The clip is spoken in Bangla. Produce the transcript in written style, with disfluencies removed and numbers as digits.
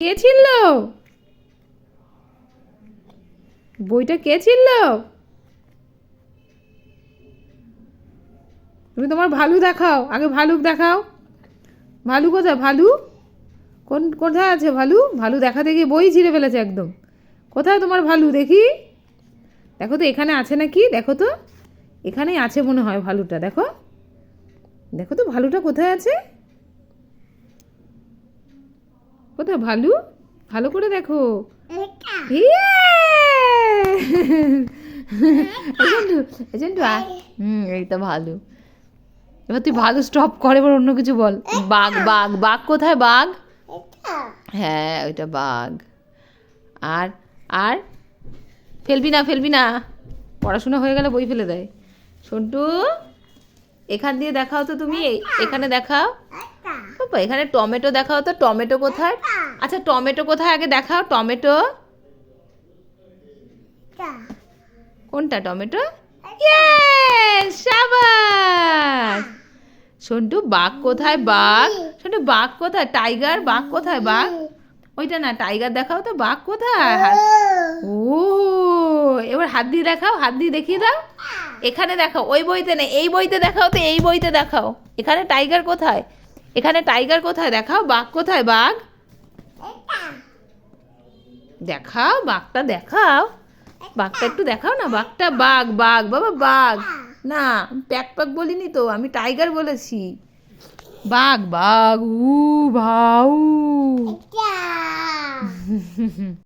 কে ছিল? বইটা কে ছিল? তুমি তোমার ভালু দেখাও, আগে ভালুক দেখাও। ভালু কোথায়? ভালু কোথায় আছে? ভালু ভালু দেখাতে গিয়ে বই ছিঁড়ে ফেলেছে একদম। কোথায় তোমার ভালু দেখি? দেখো তো এখানে আছে নাকি, দেখো তো। এখানেই আছে মনে হয় ভালুটা, দেখো। দেখো তো ভালুটা কোথায় আছে। কোথায় ভালু? ভালো করে দেখো। ইয়ে! এজেন্টু, এজেন্টু এই তো ভালু। এবার তুই ভালু স্টপ করে, এবার অন্য কিছু বল। বাঘ, বাঘ, বাঘ কোথায়? বাঘ, হ্যাঁ ওইটা বাঘ। আর আর ফেলবি না, ফেলবি না, পড়াশোনা হয়ে গেলে বই ফেলে দেয়। সন্টু, এখান দিয়ে দেখাও তো তুমি, এখানে দেখাও। বাবা, এখানে টমেটো দেখাও তো, টমেটো কোথায়? আচ্ছা টমেটো কোথায় আগে দেখাও, টমেটো কোনটা? Tomato, yes, শাবাশ। সন্টু, বাঘ কোথায়? বাঘ, সন্টু বাঘ কোথায়? টাইগার, বাঘ কোথায়? বাঘ ওইটা না, টাইগার দেখাও তো, বাঘ কোথায়? ও, এবার হাত দিয়ে দেখাও, হাত দিয়ে দেখিয়ে দাও। এখানে দেখাও, ওই বইতে নেই, এই বইতে দেখাও তো, এই বইতে দেখাও। এখানে টাইগার কোথায়? এখানে টাইগার কোথায় দেখাও। বাঘ কোথায়? বাঘ দেখাও, বাঘটা দেখাও, বাঘটা একটু দেখাও না, বাঘটা, বাঘ, বাঘ বাবা, বাঘ না, প্যাক প্যাক বলিনি তো, আমি টাইগার বলেছি। বাঘ, বাঘ, উ ভাউ।